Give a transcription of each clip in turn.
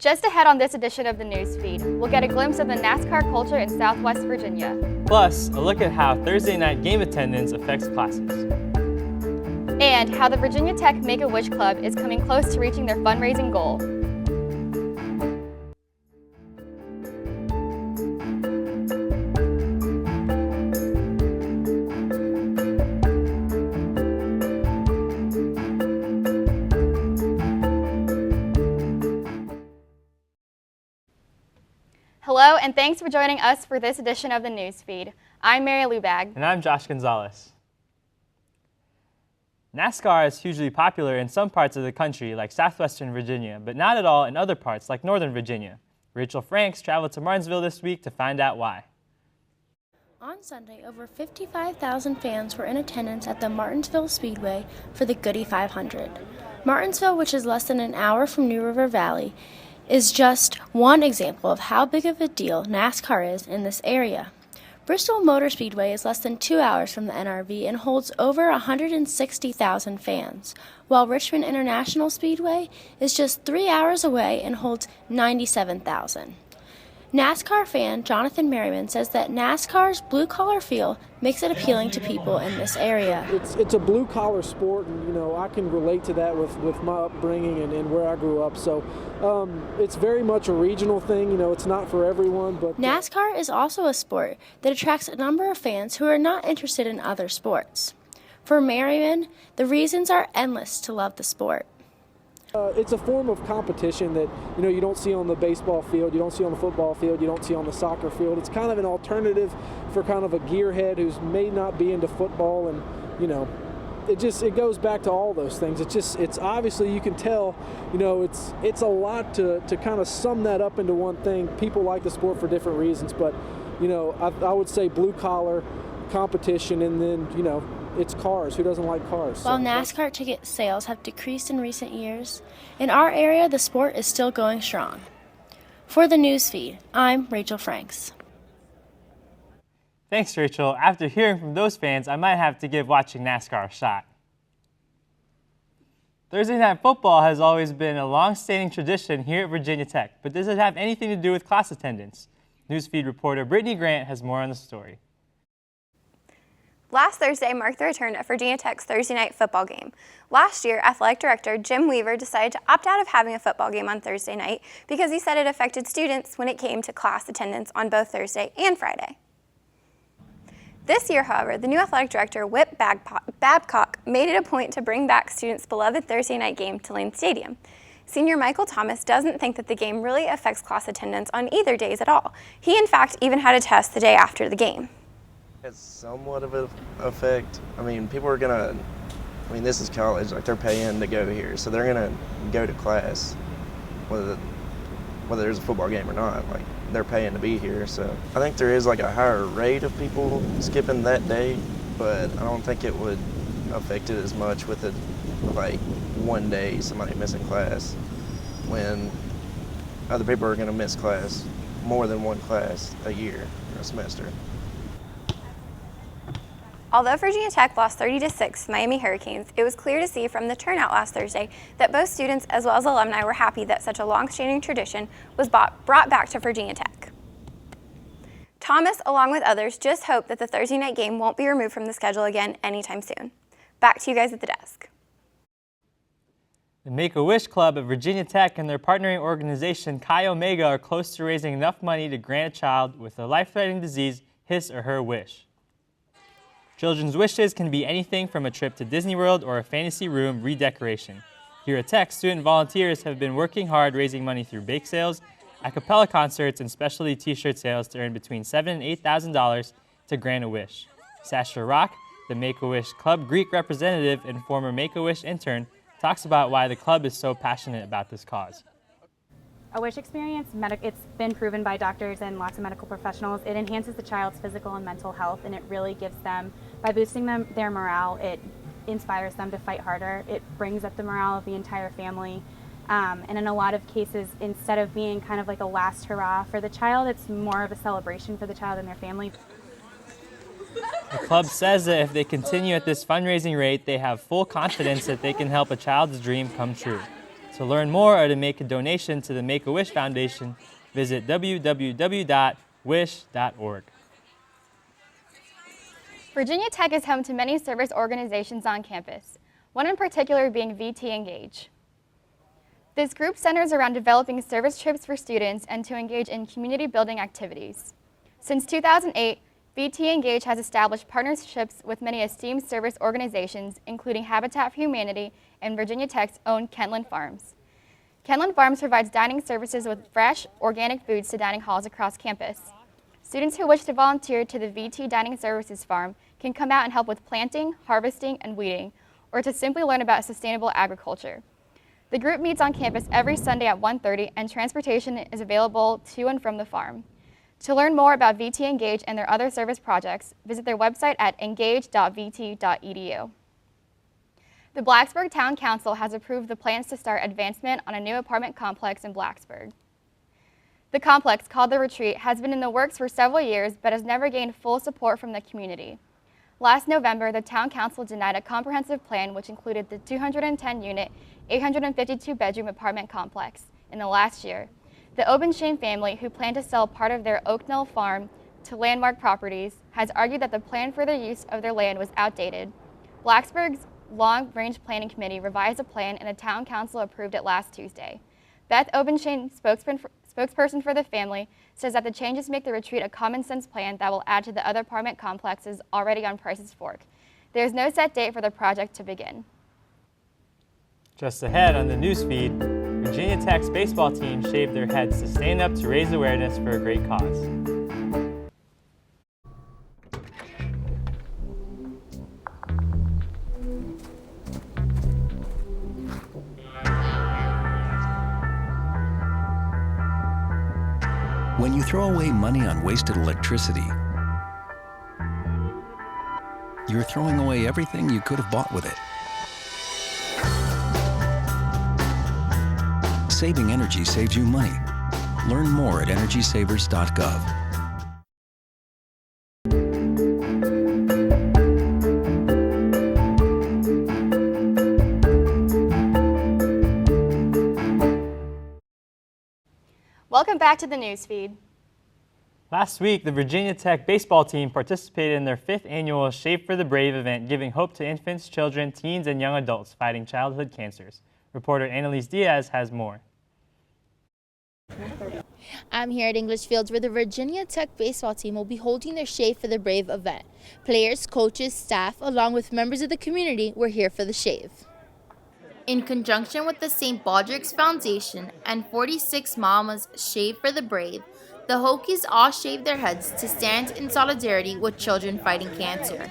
Just ahead on this edition of the Newsfeed, we'll get a glimpse of the NASCAR culture in Southwest Virginia. Plus, a look at how Thursday night game attendance affects classes. And how the Virginia Tech Make-A-Wish Club is coming close to reaching their fundraising goal. Hello, and thanks for joining us for this edition of the Newsfeed. I'm Mary Lubag. And I'm Josh Gonzalez. NASCAR is hugely popular in some parts of the country, like southwestern Virginia, but not at all in other parts, like northern Virginia. Rachel Franks traveled to Martinsville this week to find out why. On Sunday, over 55,000 fans were in attendance at the Martinsville Speedway for the Goody 500. Martinsville, which is less than an hour from New River Valley, is just one example of how big of a deal NASCAR is in this area. Bristol Motor Speedway is less than 2 hours from the NRV and holds over 160,000 fans, while Richmond International Speedway is just 3 hours away and holds 97,000. NASCAR fan Jonathan Merriman says that NASCAR's blue-collar feel makes it appealing to people in this area. It's a blue-collar sport, and I can relate to that with my upbringing and where I grew up. So it's very much a regional thing. It's not for everyone. But NASCAR is also a sport that attracts a number of fans who are not interested in other sports. For Merriman, the reasons are endless to love the sport. It's a form of competition that you don't see on the baseball field, you don't see on the football field, you don't see on the soccer field. It's kind of an alternative for kind of a gearhead who may not be into football, and it goes back to all those things. It's obviously, you can tell, it's a lot to kind of sum that up into one thing. People like the sport for different reasons, but I would say blue collar competition, and then it's cars. Who doesn't like cars? While NASCAR ticket sales have decreased in recent years, in our area the sport is still going strong. For the Newsfeed, I'm Rachel Franks. Thanks, Rachel. After hearing from those fans, I might have to give watching NASCAR a shot. Thursday night football has always been a long-standing tradition here at Virginia Tech, but does it have anything to do with class attendance? Newsfeed reporter Brittany Grant has more on the story. Last Thursday marked the return of Virginia Tech's Thursday night football game. Last year, athletic director Jim Weaver decided to opt out of having a football game on Thursday night because he said it affected students when it came to class attendance on both Thursday and Friday. This year, however, the new athletic director, Whit Babcock, made it a point to bring back students' beloved Thursday night game to Lane Stadium. Senior Michael Thomas doesn't think that the game really affects class attendance on either days at all. He, in fact, even had a test the day after the game. It's somewhat of an effect. People are this is college, like they're paying to go here, so they're gonna go to class, whether there's a football game or not. Like, they're paying to be here, so I think there is like a higher rate of people skipping that day, but I don't think it would affect it as much with it, like one day somebody missing class, when other people are gonna miss class, more than one class a year or a semester. Although Virginia Tech lost 30-6 to Miami Hurricanes, it was clear to see from the turnout last Thursday that both students as well as alumni were happy that such a long-standing tradition was brought back to Virginia Tech. Thomas, along with others, just hope that the Thursday night game won't be removed from the schedule again anytime soon. Back to you guys at the desk. The Make-A-Wish Club at Virginia Tech and their partnering organization Chi Omega are close to raising enough money to grant a child with a life-threatening disease his or her wish. Children's wishes can be anything from a trip to Disney World or a fantasy room redecoration. Here at Tech, student volunteers have been working hard raising money through bake sales, a cappella concerts, and specialty t-shirt sales to earn between $7,000 and $8,000 to grant a wish. Sasha Rock, the Make-A-Wish Club Greek representative and former Make-A-Wish intern, talks about why the club is so passionate about this cause. A wish experience, it's been proven by doctors and lots of medical professionals. It enhances the child's physical and mental health, and it really gives them, by boosting their morale, it inspires them to fight harder. It brings up the morale of the entire family. And in a lot of cases, instead of being kind of like a last hurrah for the child, it's more of a celebration for the child and their family. The club says that if they continue at this fundraising rate, they have full confidence that they can help a child's dream come true. To learn more or to make a donation to the Make-A-Wish Foundation, visit www.wish.org. Virginia Tech is home to many service organizations on campus, one in particular being VT Engage. This group centers around developing service trips for students and to engage in community building activities. Since 2008, VT Engage has established partnerships with many esteemed service organizations, including Habitat for Humanity and Virginia Tech's own Kentland Farms. Kentland Farms provides dining services with fresh, organic foods to dining halls across campus. Students who wish to volunteer to the VT Dining Services Farm can come out and help with planting, harvesting, and weeding, or to simply learn about sustainable agriculture. The group meets on campus every Sunday at 1:30, and transportation is available to and from the farm. To learn more about VT Engage and their other service projects, visit their website at engage.vt.edu. The Blacksburg Town Council has approved the plans to start advancement on a new apartment complex in Blacksburg. The complex, called The Retreat, has been in the works for several years but has never gained full support from the community. Last November, the Town Council denied a comprehensive plan which included the 210-unit, 852-bedroom apartment complex. In the last year, the Obenshain family, who plan to sell part of their Oaknell farm to Landmark Properties, has argued that the plan for the use of their land was outdated. Blacksburg's Long-Range Planning Committee revised a plan and the Town Council approved it last Tuesday. Beth Obenshain, spokesperson for the family, says that the changes make the Retreat a common-sense plan that will add to the other apartment complexes already on Price's Fork. There is no set date for the project to begin. Just ahead on the newsfeed, Virginia Tech's baseball team shaved their heads to stand up to raise awareness for a great cause. When you throw away money on wasted electricity, you're throwing away everything you could have bought with it. Saving energy saves you money. Learn more at energysavers.gov. Welcome back to the newsfeed. Last week, the Virginia Tech baseball team participated in their 5th annual Shave for the Brave event, giving hope to infants, children, teens, and young adults fighting childhood cancers. Reporter Annalise Diaz has more. I'm here at English Fields where the Virginia Tech baseball team will be holding their Shave for the Brave event. Players, coaches, staff, along with members of the community were here for the shave. In conjunction with the St. Baldrick's Foundation and 46 Mamas Shave for the Brave, the Hokies all shaved their heads to stand in solidarity with children fighting cancer.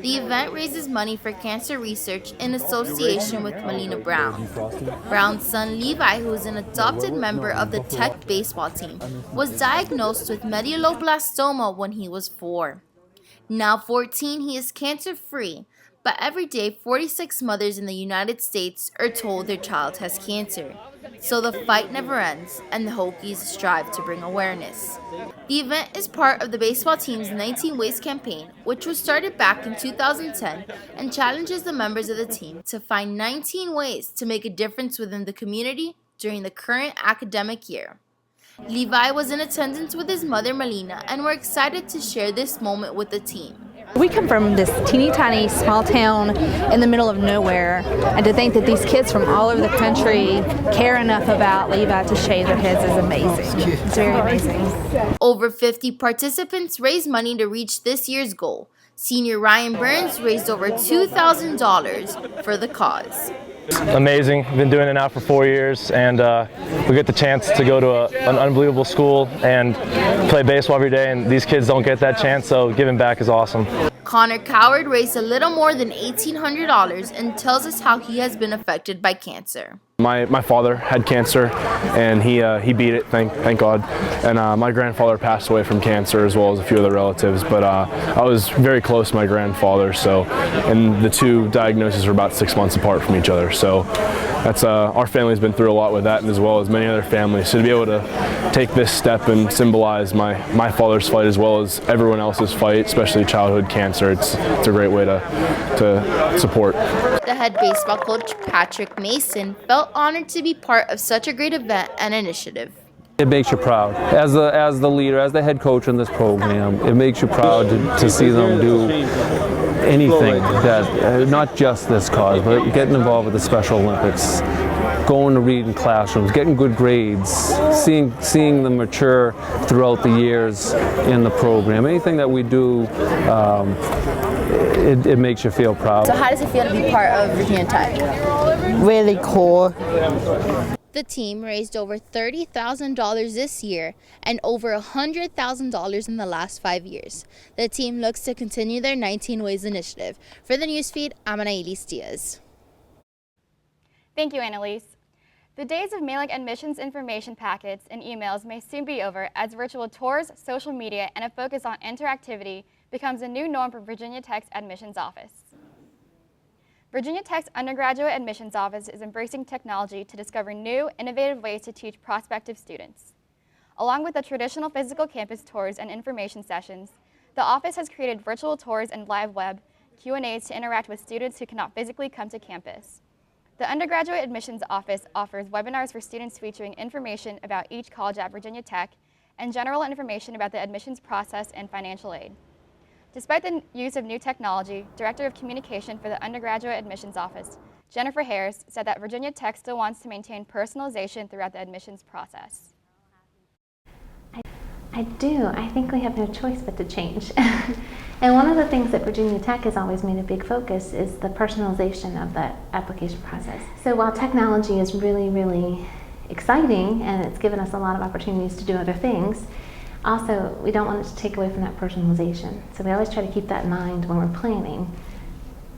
The event raises money for cancer research in association with Melina Brown. Brown's son Levi, who is an adopted member of the Tech baseball team, was diagnosed with medulloblastoma when he was 4. Now 14, he is cancer-free. But every day, 46 mothers in the United States are told their child has cancer. So the fight never ends, and the Hokies strive to bring awareness. The event is part of the baseball team's 19 Ways campaign, which was started back in 2010 and challenges the members of the team to find 19 ways to make a difference within the community during the current academic year. Levi was in attendance with his mother Melina, and we're excited to share this moment with the team. We come from this teeny tiny small town in the middle of nowhere, and to think that these kids from all over the country care enough about Levi to shave their heads is amazing. It's very amazing. Over 50 participants raised money to reach this year's goal. Senior Ryan Burns raised over $2,000 for the cause. Amazing. Been doing it now for 4 years, and we get the chance to go to an unbelievable school and play baseball every day, and these kids don't get that chance, so giving back is awesome. Connor Coward raised a little more than $1,800 and tells us how he has been affected by cancer. My father had cancer, and he beat it, thank God. And my grandfather passed away from cancer, as well as a few other relatives. But I was very close to my grandfather, and the two diagnoses were about 6 months apart from each other. So that's our family's been through a lot with that, and as well as many other families. So to be able to take this step and symbolize my father's fight as well as everyone else's fight, especially childhood cancer, it's a great way to support. The head baseball coach, Patrick Mason, felt honored to be part of such a great event and initiative. It makes you proud. As the leader, as the head coach in this program, it makes you proud to see them do anything that, not just this cause, but getting involved with the Special Olympics, going to read in classrooms, getting good grades, seeing them mature throughout the years in the program. Anything that we do, it makes you feel proud. So how does it feel to be part of Virginia Tech? Really cool. The team raised over $30,000 this year and over $100,000 in the last 5 years. The team looks to continue their 19 Ways initiative. For the newsfeed, I'm Annalise Diaz. Thank you, Annalise. The days of mailing admissions information packets and emails may soon be over as virtual tours, social media, and a focus on interactivity becomes a new norm for Virginia Tech's admissions office. Virginia Tech's undergraduate admissions office is embracing technology to discover new, innovative ways to teach prospective students. Along with the traditional physical campus tours and information sessions, the office has created virtual tours and live web Q&As to interact with students who cannot physically come to campus. The undergraduate admissions office offers webinars for students featuring information about each college at Virginia Tech and general information about the admissions process and financial aid. Despite the use of new technology, Director of Communication for the Undergraduate Admissions Office, Jennifer Harris, said that Virginia Tech still wants to maintain personalization throughout the admissions process. I do. I think we have no choice but to change. And one of the things that Virginia Tech has always made a big focus is the personalization of that application process. So while technology is really, really exciting and it's given us a lot of opportunities to do other things, also, we don't want it to take away from that personalization. So we always try to keep that in mind when we're planning.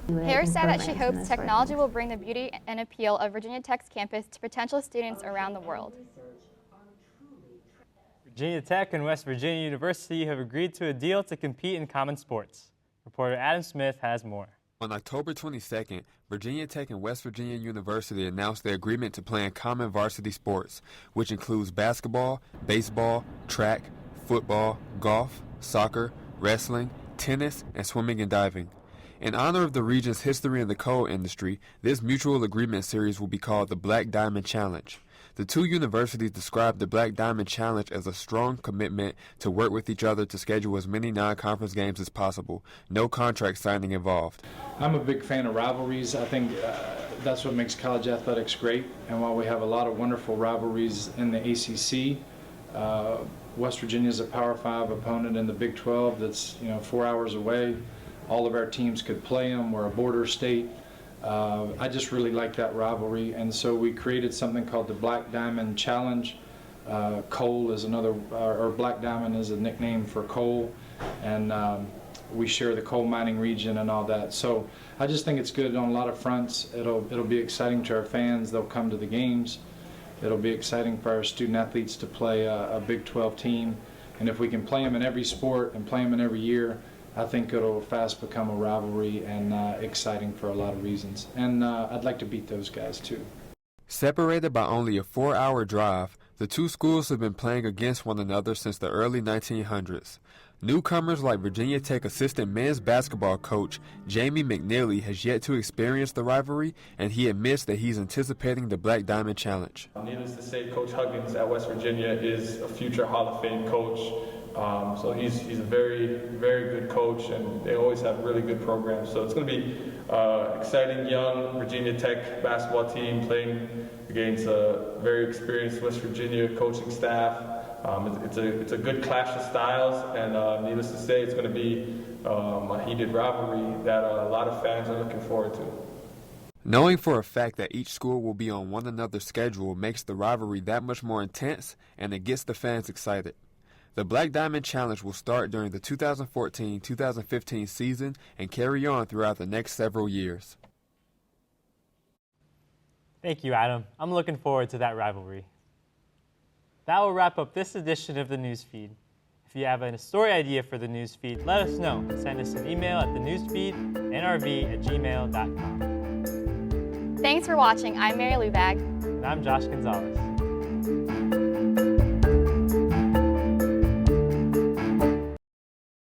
Harris said that she hopes technology will bring the beauty and appeal of Virginia Tech's campus to potential students around the world. Virginia Tech and West Virginia University have agreed to a deal to compete in common sports. Reporter Adam Smith has more. On October 22nd, Virginia Tech and West Virginia University announced their agreement to play in common varsity sports, which includes basketball, baseball, track, football, golf, soccer, wrestling, tennis, and swimming and diving. In honor of the region's history in the coal industry, this mutual agreement series will be called the Black Diamond Challenge. The two universities described the Black Diamond Challenge as a strong commitment to work with each other to schedule as many non-conference games as possible. No contract signing involved. I'm a big fan of rivalries. I think that's what makes college athletics great. And while we have a lot of wonderful rivalries in the ACC, West Virginia is a Power 5 opponent in the Big 12 that's 4 hours away. All of our teams could play them. We're a border state. I just really like that rivalry, and so we created something called the Black Diamond Challenge. Coal is another, or Black Diamond is a nickname for coal, and we share the coal mining region and all that. So I just think it's good on a lot of fronts. It'll be exciting to our fans. They'll come to the games. It'll be exciting for our student athletes to play a Big 12 team, and if we can play them in every sport and play them in every year, I think it'll fast become a rivalry and exciting for a lot of reasons. And I'd like to beat those guys too. Separated by only a 4-hour drive, the two schools have been playing against one another since the early 1900s. Newcomers like Virginia Tech assistant men's basketball coach Jamie McNeely has yet to experience the rivalry, and he admits that he's anticipating the Black Diamond Challenge. Needless to say, Coach Huggins at West Virginia is a future Hall of Fame coach. So he's a very, very good coach, and they always have really good programs. So it's going to be exciting young Virginia Tech basketball team playing against a very experienced West Virginia coaching staff. It's a good clash of styles, and needless to say, it's going to be a heated rivalry that a lot of fans are looking forward to. Knowing for a fact that each school will be on one another's schedule makes the rivalry that much more intense, and it gets the fans excited. The Black Diamond Challenge will start during the 2014-2015 season and carry on throughout the next several years. Thank you, Adam. I'm looking forward to that rivalry. That will wrap up this edition of the Newsfeed. If you have a story idea for the Newsfeed, let us know. Send us an email at thenewsfeed@nrv@gmail.com. Thanks for watching. I'm Mary Lubag. And I'm Josh Gonzalez.